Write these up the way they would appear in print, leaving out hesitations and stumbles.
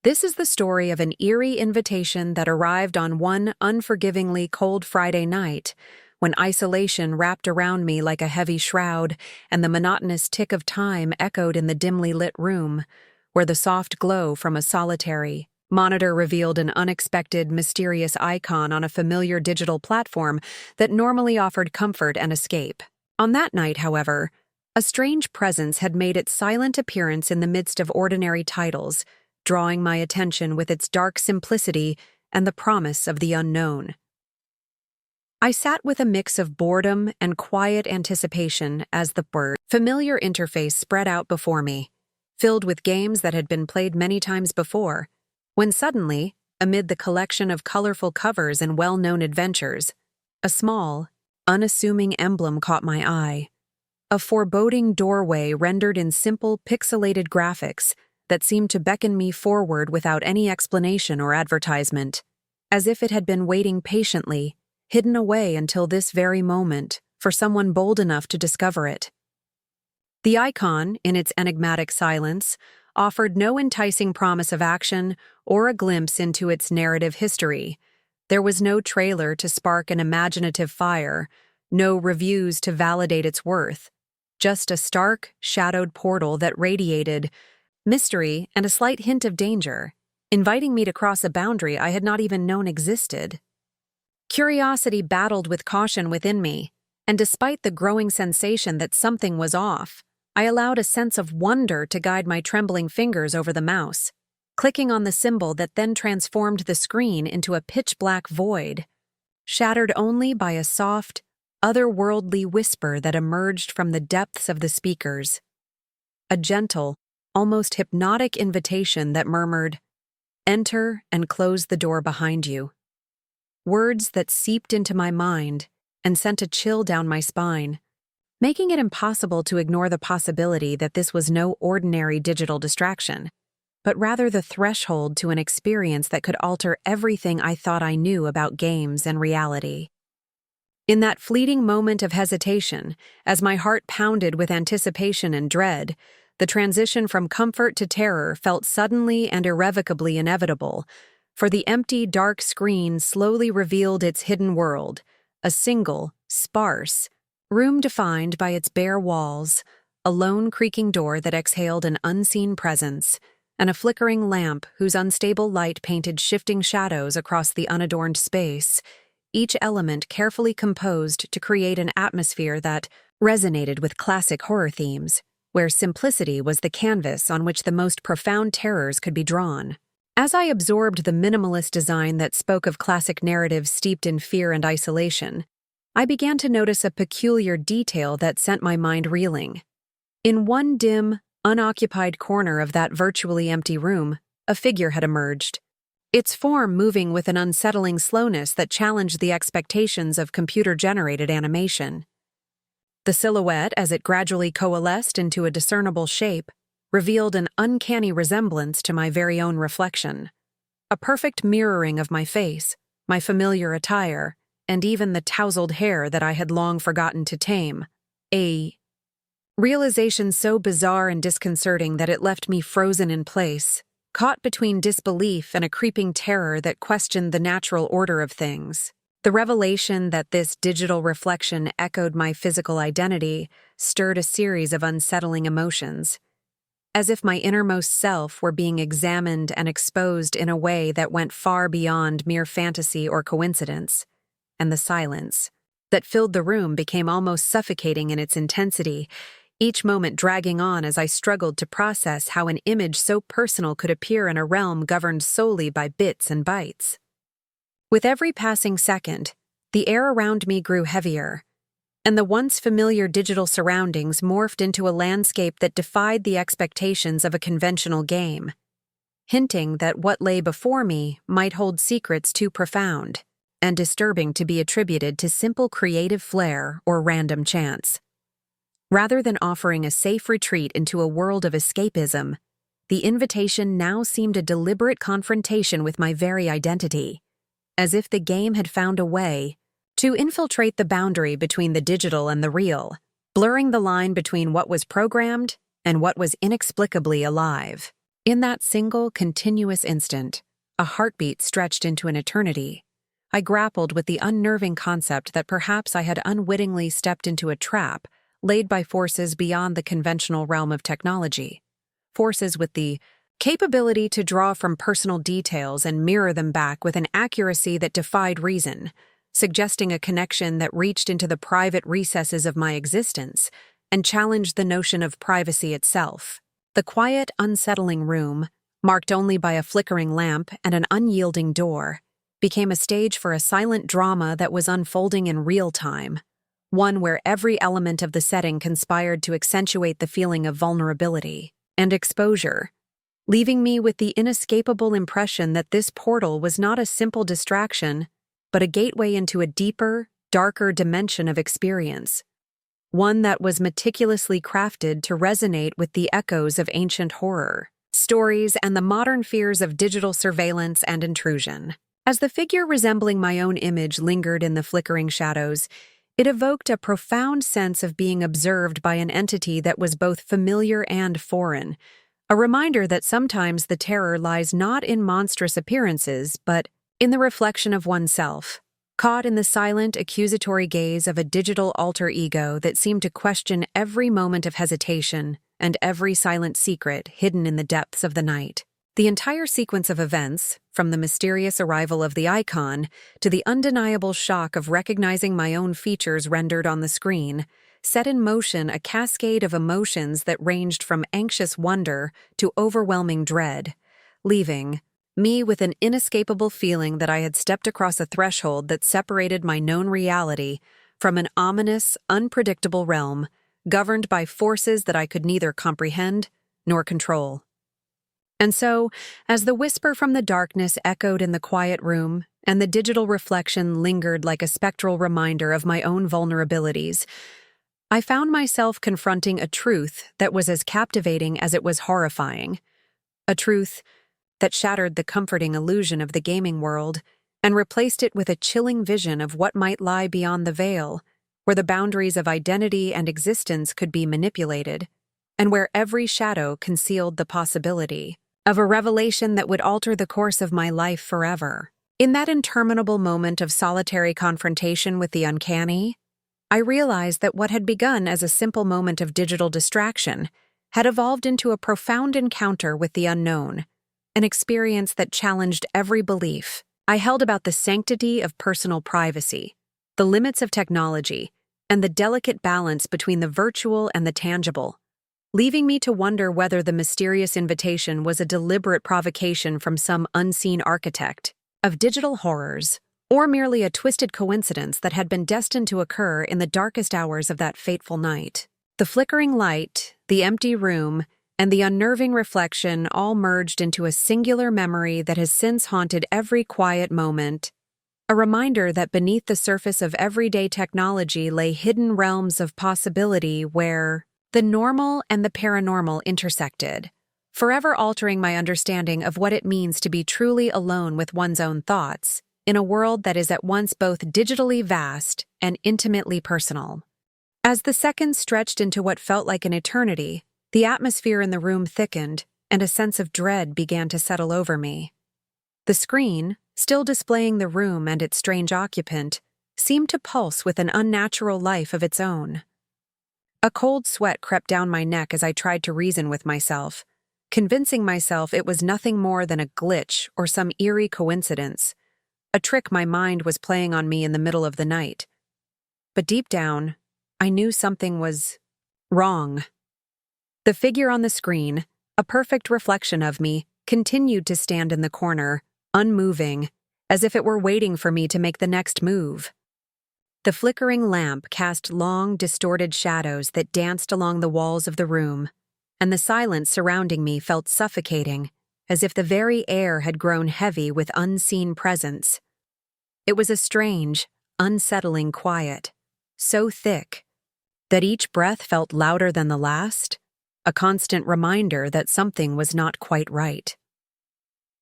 This is the story of an eerie invitation that arrived on one unforgivingly cold Friday night, when isolation wrapped around me like a heavy shroud and the monotonous tick of time echoed in the dimly lit room, where the soft glow from a solitary monitor revealed an unexpected, mysterious icon on a familiar digital platform that normally offered comfort and escape. On that night, however, a strange presence had made its silent appearance in the midst of ordinary titles, drawing my attention with its dark simplicity and the promise of the unknown. I sat with a mix of boredom and quiet anticipation as the familiar interface spread out before me, filled with games that had been played many times before, when suddenly, amid the collection of colorful covers and well-known adventures, a small, unassuming emblem caught my eye. A foreboding doorway rendered in simple, pixelated graphics that seemed to beckon me forward without any explanation or advertisement, as if it had been waiting patiently, hidden away until this very moment, for someone bold enough to discover it. The icon, in its enigmatic silence, offered no enticing promise of action or a glimpse into its narrative history. There was no trailer to spark an imaginative fire, no reviews to validate its worth, just a stark, shadowed portal that radiated mystery and a slight hint of danger, inviting me to cross a boundary I had not even known existed. Curiosity battled with caution within me, and despite the growing sensation that something was off, I allowed a sense of wonder to guide my trembling fingers over the mouse, clicking on the symbol that then transformed the screen into a pitch-black void, shattered only by a soft, otherworldly whisper that emerged from the depths of the speakers. A gentle, almost hypnotic invitation that murmured, "Enter and close the door behind you." Words that seeped into my mind and sent a chill down my spine, making it impossible to ignore the possibility that this was no ordinary digital distraction, but rather the threshold to an experience that could alter everything I thought I knew about games and reality. In that fleeting moment of hesitation, as my heart pounded with anticipation and dread, the transition from comfort to terror felt suddenly and irrevocably inevitable, for the empty, dark screen slowly revealed its hidden world, a single, sparse room defined by its bare walls, a lone creaking door that exhaled an unseen presence, and a flickering lamp whose unstable light painted shifting shadows across the unadorned space, each element carefully composed to create an atmosphere that resonated with classic horror themes, where simplicity was the canvas on which the most profound terrors could be drawn. As I absorbed the minimalist design that spoke of classic narratives steeped in fear and isolation, I began to notice a peculiar detail that sent my mind reeling. In one dim, unoccupied corner of that virtually empty room, a figure had emerged, its form moving with an unsettling slowness that challenged the expectations of computer-generated animation. The silhouette, as it gradually coalesced into a discernible shape, revealed an uncanny resemblance to my very own reflection, a perfect mirroring of my face, my familiar attire, and even the tousled hair that I had long forgotten to tame. A realization so bizarre and disconcerting that it left me frozen in place, caught between disbelief and a creeping terror that questioned the natural order of things. The revelation that this digital reflection echoed my physical identity stirred a series of unsettling emotions, as if my innermost self were being examined and exposed in a way that went far beyond mere fantasy or coincidence. And the silence that filled the room became almost suffocating in its intensity, each moment dragging on as I struggled to process how an image so personal could appear in a realm governed solely by bits and bytes. With every passing second, the air around me grew heavier, and the once familiar digital surroundings morphed into a landscape that defied the expectations of a conventional game, hinting that what lay before me might hold secrets too profound and disturbing to be attributed to simple creative flair or random chance. Rather than offering a safe retreat into a world of escapism, the invitation now seemed a deliberate confrontation with my very identity, as if the game had found a way to infiltrate the boundary between the digital and the real, blurring the line between what was programmed and what was inexplicably alive. In that single, continuous instant, a heartbeat stretched into an eternity, I grappled with the unnerving concept that perhaps I had unwittingly stepped into a trap laid by forces beyond the conventional realm of technology. Forces with the capability to draw from personal details and mirror them back with an accuracy that defied reason, suggesting a connection that reached into the private recesses of my existence and challenged the notion of privacy itself. The quiet, unsettling room, marked only by a flickering lamp and an unyielding door, became a stage for a silent drama that was unfolding in real time, one where every element of the setting conspired to accentuate the feeling of vulnerability and exposure, leaving me with the inescapable impression that this portal was not a simple distraction, but a gateway into a deeper, darker dimension of experience, one that was meticulously crafted to resonate with the echoes of ancient horror stories and the modern fears of digital surveillance and intrusion. As the figure resembling my own image lingered in the flickering shadows, it evoked a profound sense of being observed by an entity that was both familiar and foreign, a reminder that sometimes the terror lies not in monstrous appearances, but in the reflection of oneself, caught in the silent, accusatory gaze of a digital alter ego that seemed to question every moment of hesitation and every silent secret hidden in the depths of the night. The entire sequence of events, from the mysterious arrival of the icon to the undeniable shock of recognizing my own features rendered on the screen, set in motion a cascade of emotions that ranged from anxious wonder to overwhelming dread, leaving me with an inescapable feeling that I had stepped across a threshold that separated my known reality from an ominous, unpredictable realm governed by forces that I could neither comprehend nor control. And so, as the whisper from the darkness echoed in the quiet room, and the digital reflection lingered like a spectral reminder of my own vulnerabilities, I found myself confronting a truth that was as captivating as it was horrifying. A truth that shattered the comforting illusion of the gaming world and replaced it with a chilling vision of what might lie beyond the veil, where the boundaries of identity and existence could be manipulated, and where every shadow concealed the possibility of a revelation that would alter the course of my life forever. In that interminable moment of solitary confrontation with the uncanny, I realized that what had begun as a simple moment of digital distraction had evolved into a profound encounter with the unknown, an experience that challenged every belief I held about the sanctity of personal privacy, the limits of technology, and the delicate balance between the virtual and the tangible, leaving me to wonder whether the mysterious invitation was a deliberate provocation from some unseen architect of digital horrors, or merely a twisted coincidence that had been destined to occur in the darkest hours of that fateful night. The flickering light, the empty room, and the unnerving reflection all merged into a singular memory that has since haunted every quiet moment, a reminder that beneath the surface of everyday technology lay hidden realms of possibility where the normal and the paranormal intersected, forever altering my understanding of what it means to be truly alone with one's own thoughts in a world that is at once both digitally vast and intimately personal. As the seconds stretched into what felt like an eternity, the atmosphere in the room thickened, and a sense of dread began to settle over me. The screen, still displaying the room and its strange occupant, seemed to pulse with an unnatural life of its own. A cold sweat crept down my neck as I tried to reason with myself, convincing myself it was nothing more than a glitch or some eerie coincidence, a trick my mind was playing on me in the middle of the night. But deep down, I knew something was wrong. The figure on the screen, a perfect reflection of me, continued to stand in the corner, unmoving, as if it were waiting for me to make the next move. The flickering lamp cast long, distorted shadows that danced along the walls of the room, and the silence surrounding me felt suffocating, as if the very air had grown heavy with unseen presence. It was a strange, unsettling quiet, so thick that each breath felt louder than the last, a constant reminder that something was not quite right.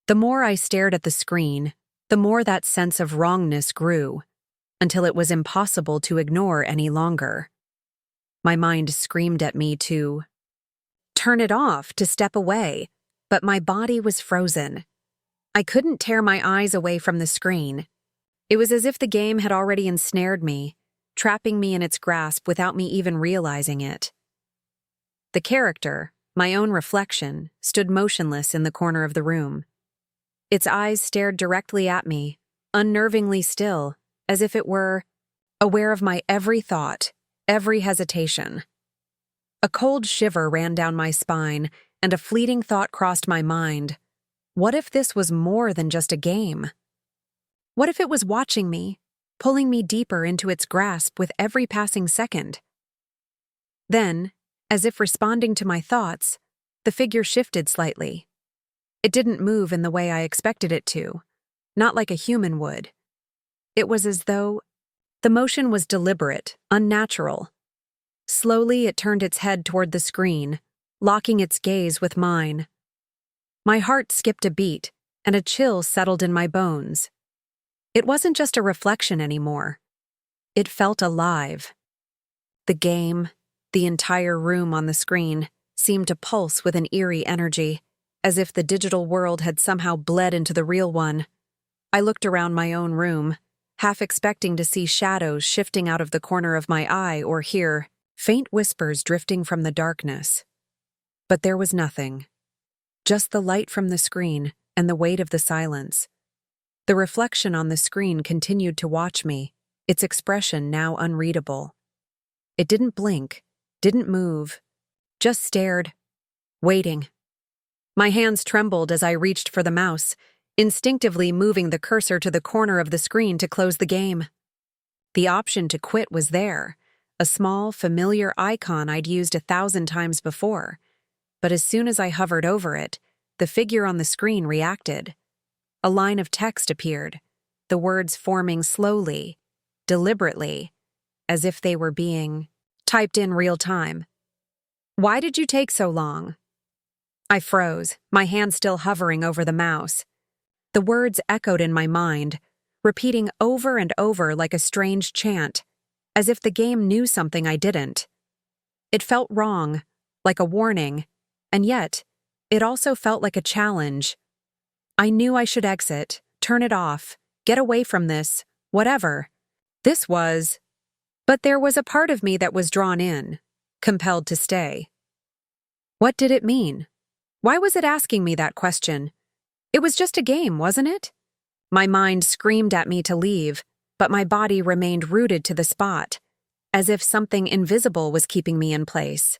The more I stared at the screen, the more that sense of wrongness grew, until it was impossible to ignore any longer. My mind screamed at me to turn it off, to step away, but my body was frozen. I couldn't tear my eyes away from the screen. It was as if the game had already ensnared me, trapping me in its grasp without me even realizing it. The character, my own reflection, stood motionless in the corner of the room. Its eyes stared directly at me, unnervingly still, as if it were aware of my every thought, every hesitation. A cold shiver ran down my spine, and a fleeting thought crossed my mind. What if this was more than just a game? What if it was watching me, pulling me deeper into its grasp with every passing second? Then, as if responding to my thoughts, the figure shifted slightly. It didn't move in the way I expected it to, not like a human would. It was as though the motion was deliberate, unnatural. Slowly, it turned its head toward the screen, locking its gaze with mine. My heart skipped a beat, and a chill settled in my bones. It wasn't just a reflection anymore. It felt alive. The game, the entire room on the screen, seemed to pulse with an eerie energy, as if the digital world had somehow bled into the real one. I looked around my own room, half expecting to see shadows shifting out of the corner of my eye or hear faint whispers drifting from the darkness. But there was nothing. Just the light from the screen and the weight of the silence. The reflection on the screen continued to watch me, its expression now unreadable. It didn't blink, didn't move, just stared, waiting. My hands trembled as I reached for the mouse, instinctively moving the cursor to the corner of the screen to close the game. The option to quit was there, a small, familiar icon I'd used 1,000 times before. But as soon as I hovered over it, the figure on the screen reacted. A line of text appeared, the words forming slowly, deliberately, as if they were being typed in real time. "Why did you take so long?" I froze, my hand still hovering over the mouse. The words echoed in my mind, repeating over and over like a strange chant, as if the game knew something I didn't. It felt wrong, like a warning, and yet, it also felt like a challenge. I knew I should exit, turn it off, get away from this, whatever. This was. But there was a part of me that was drawn in, compelled to stay. What did it mean? Why was it asking me that question? It was just a game, wasn't it? My mind screamed at me to leave, but my body remained rooted to the spot, as if something invisible was keeping me in place.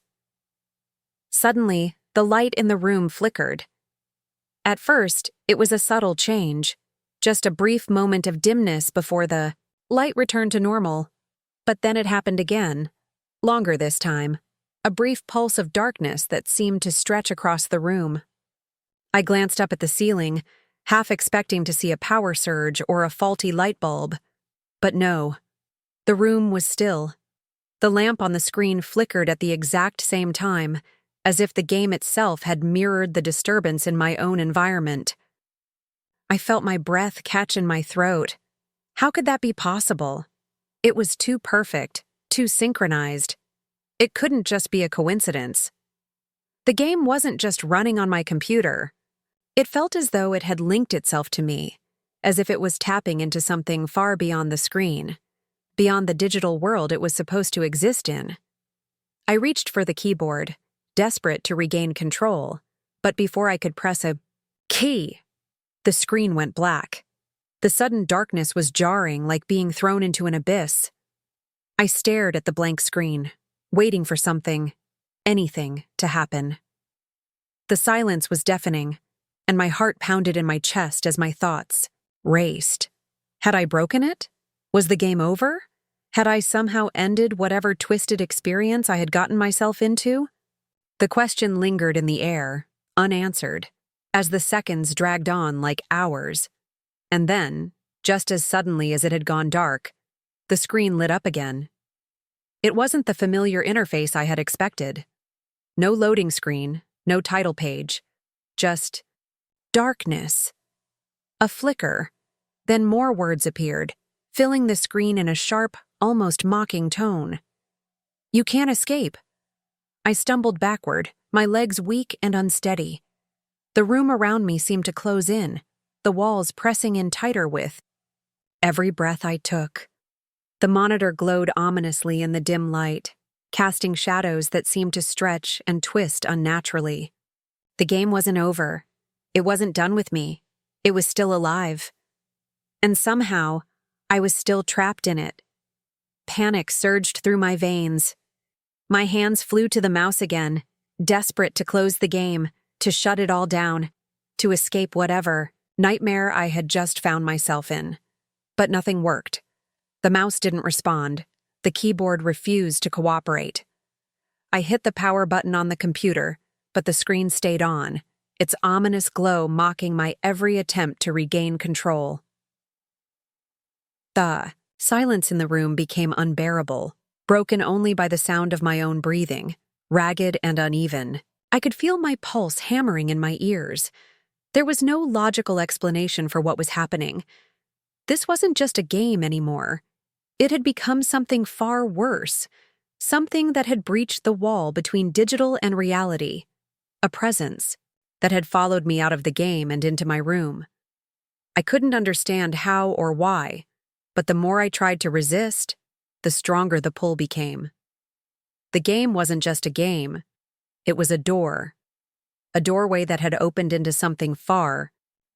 Suddenly, the light in the room flickered. At first, it was a subtle change, just a brief moment of dimness before the light returned to normal. But then it happened again, longer this time, a brief pulse of darkness that seemed to stretch across the room. I glanced up at the ceiling, half expecting to see a power surge or a faulty light bulb. But no, the room was still. The lamp on the screen flickered at the exact same time, as if the game itself had mirrored the disturbance in my own environment. I felt my breath catch in my throat. How could that be possible? It was too perfect, too synchronized. It couldn't just be a coincidence. The game wasn't just running on my computer. It felt as though it had linked itself to me, as if it was tapping into something far beyond the screen, beyond the digital world it was supposed to exist in. I reached for the keyboard, desperate to regain control, but before I could press a key, the screen went black. The sudden darkness was jarring, like being thrown into an abyss. I stared at the blank screen, waiting for something, anything, to happen. The silence was deafening, and my heart pounded in my chest as my thoughts raced. Had I broken it? Was the game over? Had I somehow ended whatever twisted experience I had gotten myself into? The question lingered in the air, unanswered, as the seconds dragged on like hours. And then, just as suddenly as it had gone dark, the screen lit up again. It wasn't the familiar interface I had expected. No loading screen, no title page, just darkness. A flicker. Then more words appeared, filling the screen in a sharp, almost mocking tone. "You can't escape." I stumbled backward, my legs weak and unsteady. The room around me seemed to close in, the walls pressing in tighter with every breath I took. The monitor glowed ominously in the dim light, casting shadows that seemed to stretch and twist unnaturally. The game wasn't over. It wasn't done with me. It was still alive. And somehow, I was still trapped in it. Panic surged through my veins. My hands flew to the mouse again, desperate to close the game, to shut it all down, to escape whatever nightmare I had just found myself in. But nothing worked. The mouse didn't respond. The keyboard refused to cooperate. I hit the power button on the computer, but the screen stayed on, its ominous glow mocking my every attempt to regain control. The silence in the room became unbearable, broken only by the sound of my own breathing, ragged and uneven. I could feel my pulse hammering in my ears. There was no logical explanation for what was happening. This wasn't just a game anymore. It had become something far worse, something that had breached the wall between digital and reality, a presence that had followed me out of the game and into my room. I couldn't understand how or why, but the more I tried to resist, the stronger the pull became. The game wasn't just a game. It was a doorway that had opened into something far,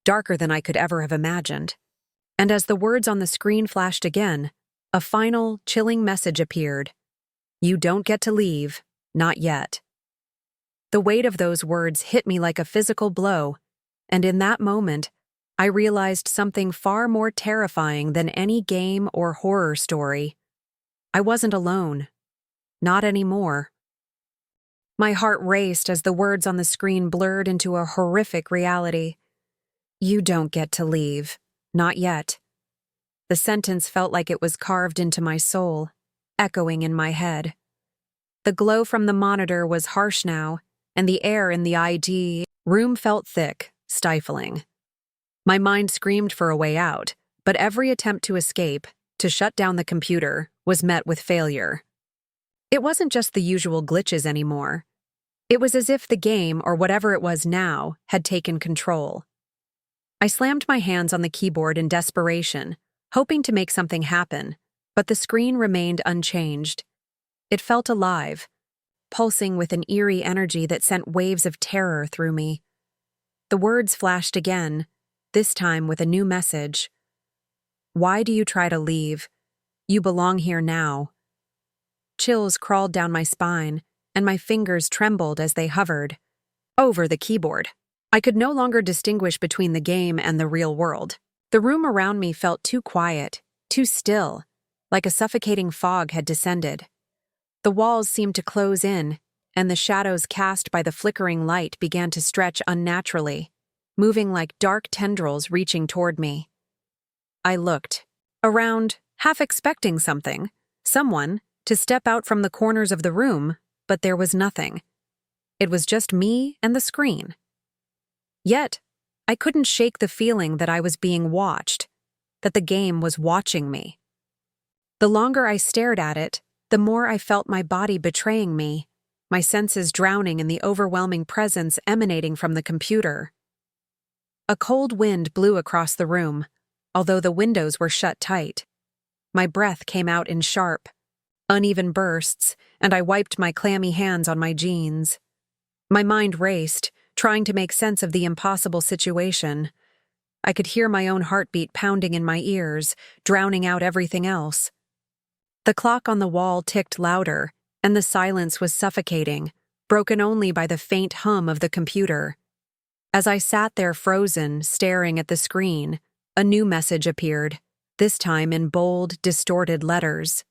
darker than I could ever have imagined. And as the words on the screen flashed again, a final, chilling message appeared. You don't get to leave, not yet. The weight of those words hit me like a physical blow, and in that moment, I realized something far more terrifying than any game or horror story. I wasn't alone. Not anymore. My heart raced as the words on the screen blurred into a horrific reality. You don't get to leave, not yet. The sentence felt like it was carved into my soul, echoing in my head. The glow from the monitor was harsh now, and the air in the ID room felt thick, stifling. My mind screamed for a way out, but every attempt to escape, to shut down the computer, was met with failure. It wasn't just the usual glitches anymore. It was as if the game, or whatever it was now, had taken control. I slammed my hands on the keyboard in desperation, hoping to make something happen, but the screen remained unchanged. It felt alive, pulsing with an eerie energy that sent waves of terror through me. The words flashed again, this time with a new message. Why do you try to leave? You belong here now. Chills crawled down my spine, and my fingers trembled as they hovered over the keyboard. I could no longer distinguish between the game and the real world. The room around me felt too quiet, too still, like a suffocating fog had descended. The walls seemed to close in, and the shadows cast by the flickering light began to stretch unnaturally, moving like dark tendrils reaching toward me. I looked around, half expecting someone, to step out from the corners of the room, but there was nothing. It was just me and the screen. Yet, I couldn't shake the feeling that I was being watched, that the game was watching me. The longer I stared at it, the more I felt my body betraying me, my senses drowning in the overwhelming presence emanating from the computer. A cold wind blew across the room, although the windows were shut tight. My breath came out in sharp, uneven bursts, and I wiped my clammy hands on my jeans. My mind raced, trying to make sense of the impossible situation. I could hear my own heartbeat pounding in my ears, drowning out everything else. The clock on the wall ticked louder, and the silence was suffocating, broken only by the faint hum of the computer. As I sat there frozen, staring at the screen, a new message appeared, this time in bold, distorted letters.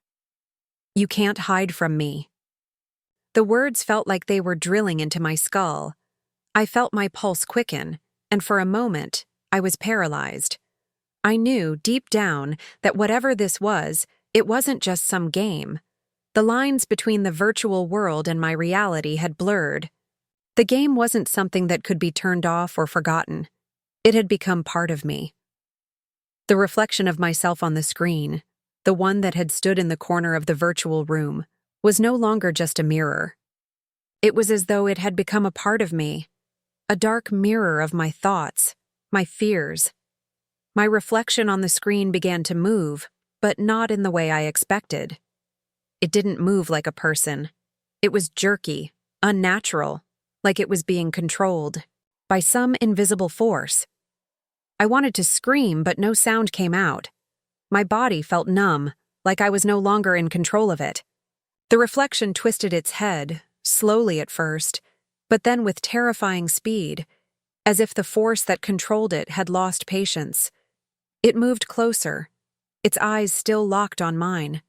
You can't hide from me. The words felt like they were drilling into my skull. I felt my pulse quicken, and for a moment, I was paralyzed. I knew, deep down, that whatever this was, it wasn't just some game. The lines between the virtual world and my reality had blurred. The game wasn't something that could be turned off or forgotten. It had become part of me. The reflection of myself on the screen, the one that had stood in the corner of the virtual room, was no longer just a mirror. It was as though it had become a part of me, a dark mirror of my thoughts, my fears. My reflection on the screen began to move, but not in the way I expected. It didn't move like a person. It was jerky, unnatural, like it was being controlled by some invisible force. I wanted to scream, but no sound came out. My body felt numb, like I was no longer in control of it. The reflection twisted its head, slowly at first, but then with terrifying speed, as if the force that controlled it had lost patience. It moved closer, its eyes still locked on mine.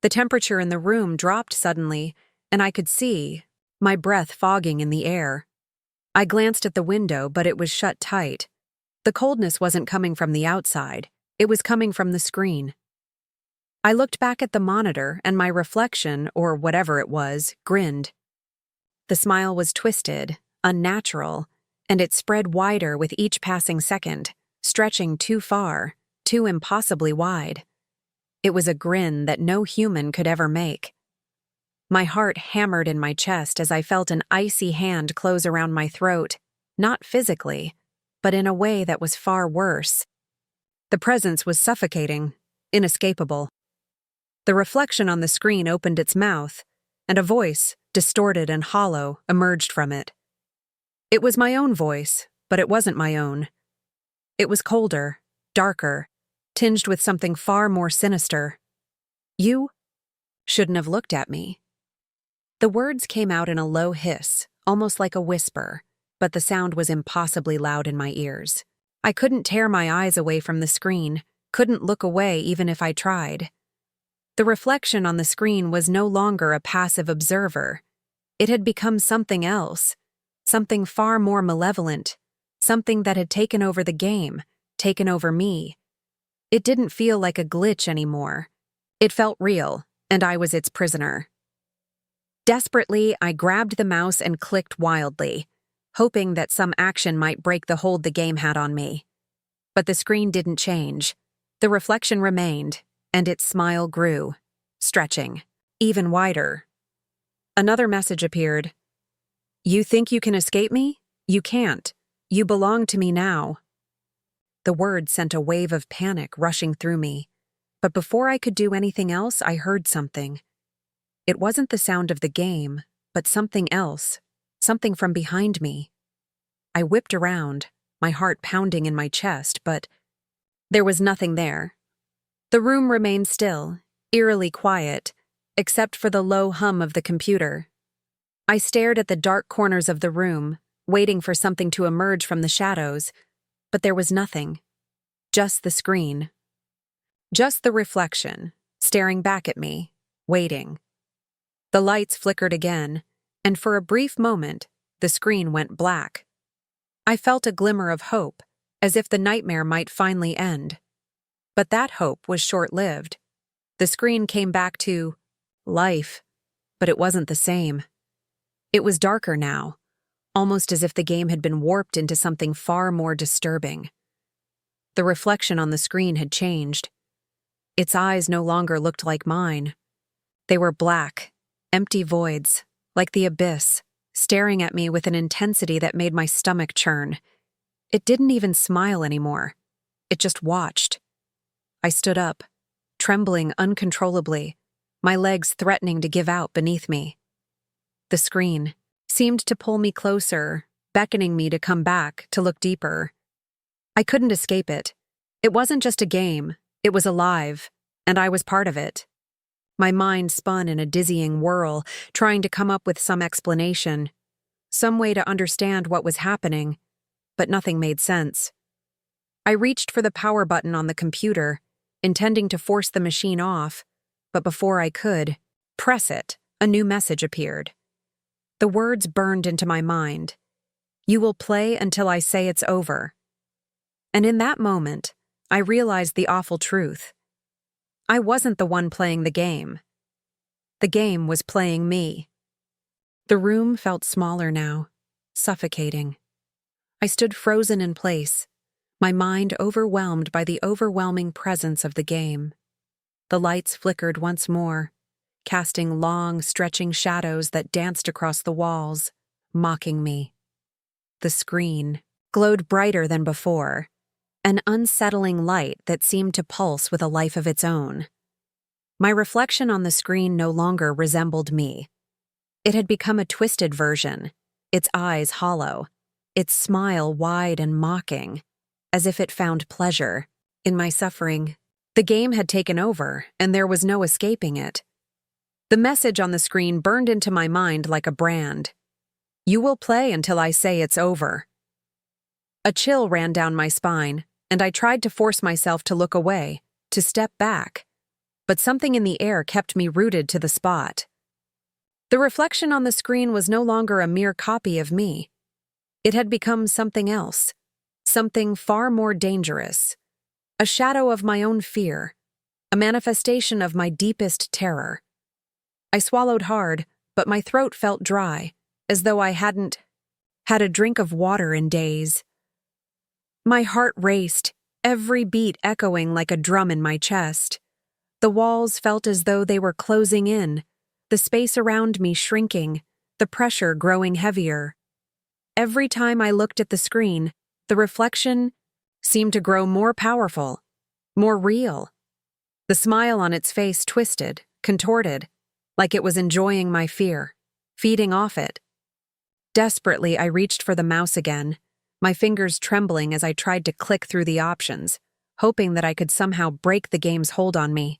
The temperature in the room dropped suddenly, and I could see, my breath fogging in the air. I glanced at the window, but it was shut tight. The coldness wasn't coming from the outside, it was coming from the screen. I looked back at the monitor, and my reflection, or whatever it was, grinned. The smile was twisted, unnatural, and it spread wider with each passing second, stretching too far, too impossibly wide. It was a grin that no human could ever make. My heart hammered in my chest as I felt an icy hand close around my throat, not physically, but in a way that was far worse. The presence was suffocating, inescapable. The reflection on the screen opened its mouth, and a voice, distorted and hollow, emerged from it. It was my own voice, but it wasn't my own. It was colder, darker, tinged with something far more sinister. You shouldn't have looked at me. The words came out in a low hiss, almost like a whisper, but the sound was impossibly loud in my ears. I couldn't tear my eyes away from the screen, couldn't look away even if I tried. The reflection on the screen was no longer a passive observer. It had become something else, something far more malevolent, something that had taken over the game, taken over me. It didn't feel like a glitch anymore. It felt real, and I was its prisoner. Desperately, I grabbed the mouse and clicked wildly, hoping that some action might break the hold the game had on me. But the screen didn't change. The reflection remained, and its smile grew, stretching, even wider. Another message appeared. You think you can escape me? You can't. You belong to me now. The words sent a wave of panic rushing through me, but before I could do anything else, I heard something. It wasn't the sound of the game, but something else, something from behind me. I whipped around, my heart pounding in my chest, but there was nothing there. The room remained still, eerily quiet, except for the low hum of the computer. I stared at the dark corners of the room, waiting for something to emerge from the shadows, but there was nothing. Just the screen. Just the reflection, staring back at me, waiting. The lights flickered again, and for a brief moment, the screen went black. I felt a glimmer of hope, as if the nightmare might finally end. But that hope was short-lived. The screen came back to life, but it wasn't the same. It was darker now, almost as if the game had been warped into something far more disturbing. The reflection on the screen had changed. Its eyes no longer looked like mine. They were black, empty voids, like the abyss, staring at me with an intensity that made my stomach churn. It didn't even smile anymore. It just watched. I stood up, trembling uncontrollably, my legs threatening to give out beneath me. The screen seemed to pull me closer, beckoning me to come back, to look deeper. I couldn't escape it. It wasn't just a game, it was alive, and I was part of it. My mind spun in a dizzying whirl, trying to come up with some explanation, some way to understand what was happening, but nothing made sense. I reached for the power button on the computer, intending to force the machine off, but before I could press it, a new message appeared. The words burned into my mind. You will play until I say it's over. And in that moment, I realized the awful truth. I wasn't the one playing the game. The game was playing me. The room felt smaller now, suffocating. I stood frozen in place, my mind overwhelmed by the overwhelming presence of the game. The lights flickered once more, casting long, stretching shadows that danced across the walls, mocking me. the screen, glowed brighter than before, an unsettling light that seemed to pulse with a life of its own. My reflection on the screen no longer resembled me. It had become a twisted version, its eyes hollow, its smile wide and mocking, as if it found pleasure in my suffering. The game had taken over, and there was no escaping it. The message on the screen burned into my mind like a brand. "You will play until I say it's over." A chill ran down my spine, and I tried to force myself to look away, to step back. But something in the air kept me rooted to the spot. The reflection on the screen was no longer a mere copy of me. It had become something else, something far more dangerous. A shadow of my own fear, a manifestation of my deepest terror. I swallowed hard, but my throat felt dry, as though I hadn't had a drink of water in days. My heart raced, every beat echoing like a drum in my chest. The walls felt as though they were closing in, the space around me shrinking, the pressure growing heavier. Every time I looked at the screen, the reflection seemed to grow more powerful, more real. The smile on its face twisted, contorted, like it was enjoying my fear, feeding off it. Desperately, I reached for the mouse again, my fingers trembling as I tried to click through the options, hoping that I could somehow break the game's hold on me.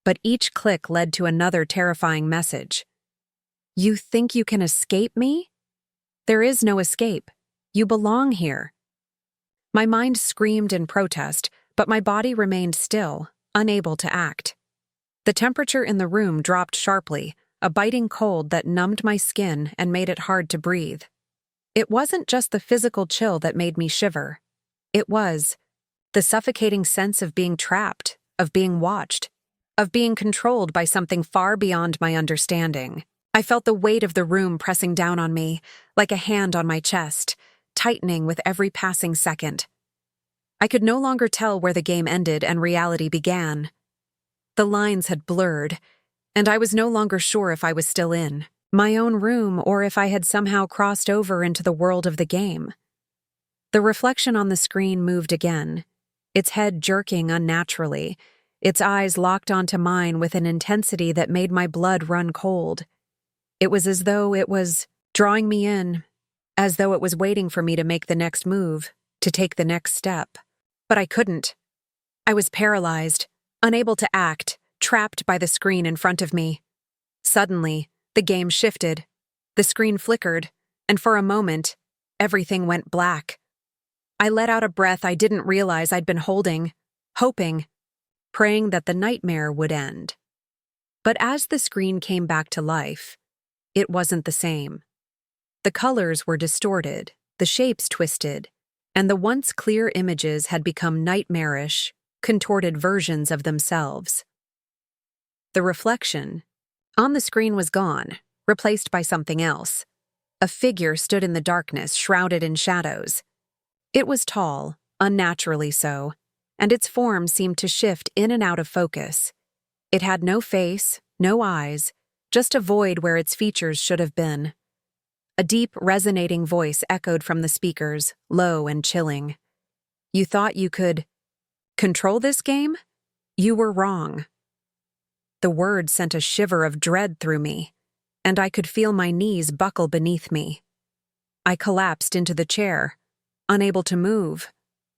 But each click led to another terrifying message. "You think you can escape me? There is no escape. You belong here." My mind screamed in protest, but my body remained still, unable to act. The temperature in the room dropped sharply, a biting cold that numbed my skin and made it hard to breathe. It wasn't just the physical chill that made me shiver. It was the suffocating sense of being trapped, of being watched, of being controlled by something far beyond my understanding. I felt the weight of the room pressing down on me, like a hand on my chest, tightening with every passing second. I could no longer tell where the game ended and reality began. The lines had blurred, and I was no longer sure if I was still in my own room or if I had somehow crossed over into the world of the game. The reflection on the screen moved again, its head jerking unnaturally, its eyes locked onto mine with an intensity that made my blood run cold. It was as though it was drawing me in, as though it was waiting for me to make the next move, to take the next step. But I couldn't. I was paralyzed, unable to act, trapped by the screen in front of me. Suddenly, the game shifted. The screen flickered, and for a moment, everything went black. I let out a breath I didn't realize I'd been holding, hoping, praying that the nightmare would end. But as the screen came back to life, it wasn't the same. The colors were distorted, the shapes twisted, and the once clear images had become nightmarish, contorted versions of themselves. The reflection on the screen was gone, replaced by something else. A figure stood in the darkness, shrouded in shadows. It was tall, unnaturally so, and its form seemed to shift in and out of focus. It had no face, no eyes, just a void where its features should have been. A deep, resonating voice echoed from the speakers, low and chilling. "You thought you could control this game? You were wrong." The word sent a shiver of dread through me, and I could feel my knees buckle beneath me. I collapsed into the chair, unable to move,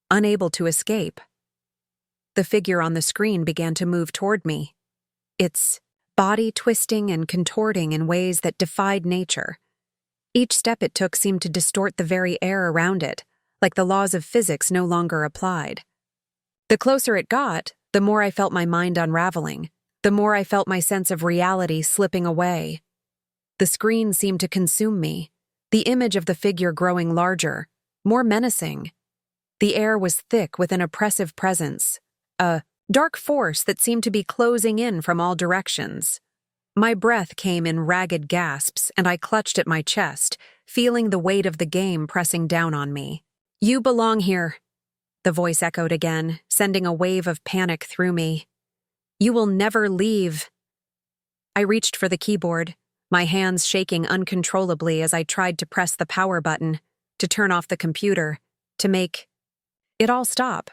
unable to escape. The figure on the screen began to move toward me, its body twisting and contorting in ways that defied nature. Each step it took seemed to distort the very air around it, like the laws of physics no longer applied. The closer it got, the more I felt my mind unraveling, the more I felt my sense of reality slipping away. The screen seemed to consume me, the image of the figure growing larger, more menacing. The air was thick with an oppressive presence, a dark force that seemed to be closing in from all directions. My breath came in ragged gasps, and I clutched at my chest, feeling the weight of the game pressing down on me. "You belong here," the voice echoed again, sending a wave of panic through me. "You will never leave." I reached for the keyboard, my hands shaking uncontrollably as I tried to press the power button, to turn off the computer, to make it all stop.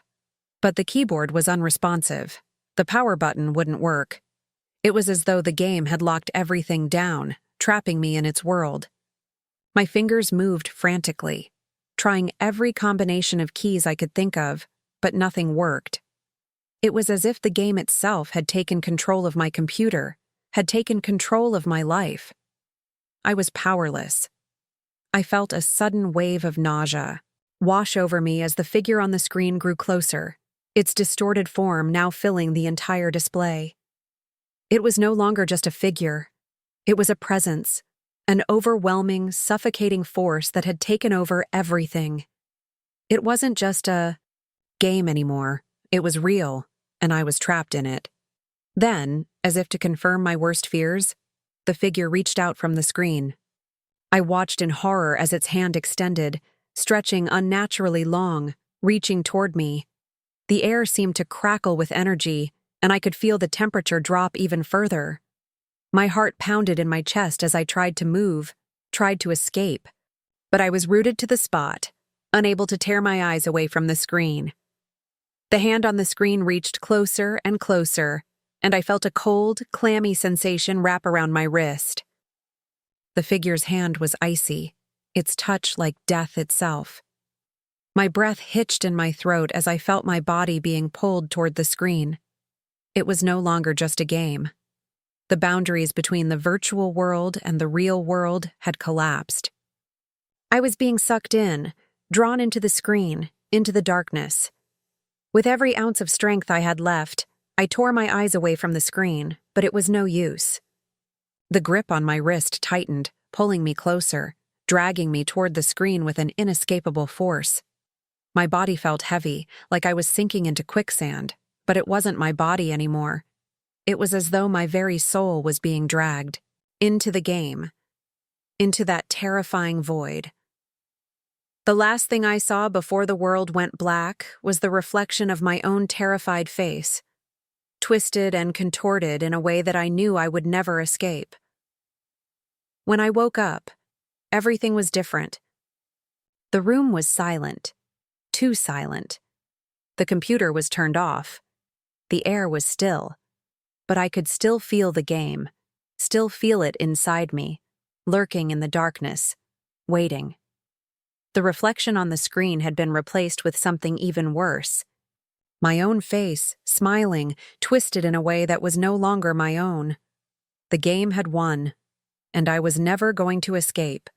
But the keyboard was unresponsive. The power button wouldn't work. It was as though the game had locked everything down, trapping me in its world. My fingers moved frantically, trying every combination of keys I could think of, but nothing worked. It was as if the game itself had taken control of my computer, had taken control of my life. I was powerless. I felt a sudden wave of nausea wash over me as the figure on the screen grew closer, its distorted form now filling the entire display. It was no longer just a figure. It was a presence, an overwhelming, suffocating force that had taken over everything. It wasn't just a game anymore. It was real, and I was trapped in it. Then, as if to confirm my worst fears, the figure reached out from the screen. I watched in horror as its hand extended, stretching unnaturally long, reaching toward me. The air seemed to crackle with energy, and I could feel the temperature drop even further. My heart pounded in my chest as I tried to move, tried to escape. But I was rooted to the spot, unable to tear my eyes away from the screen. The hand on the screen reached closer and closer, and I felt a cold, clammy sensation wrap around my wrist. The figure's hand was icy, its touch like death itself. My breath hitched in my throat as I felt my body being pulled toward the screen. It was no longer just a game. The boundaries between the virtual world and the real world had collapsed. I was being sucked in, drawn into the screen, into the darkness. With every ounce of strength I had left, I tore my eyes away from the screen, but it was no use. The grip on my wrist tightened, pulling me closer, dragging me toward the screen with an inescapable force. My body felt heavy, like I was sinking into quicksand, but it wasn't my body anymore. It was as though my very soul was being dragged into the game, into that terrifying void. The last thing I saw before the world went black was the reflection of my own terrified face, twisted and contorted in a way that I knew I would never escape. When I woke up, everything was different. The room was silent, too silent. The computer was turned off. The air was still. But I could still feel the game, still feel it inside me, lurking in the darkness, waiting. The reflection on the screen had been replaced with something even worse. My own face, smiling, twisted in a way that was no longer my own. The game had won, and I was never going to escape.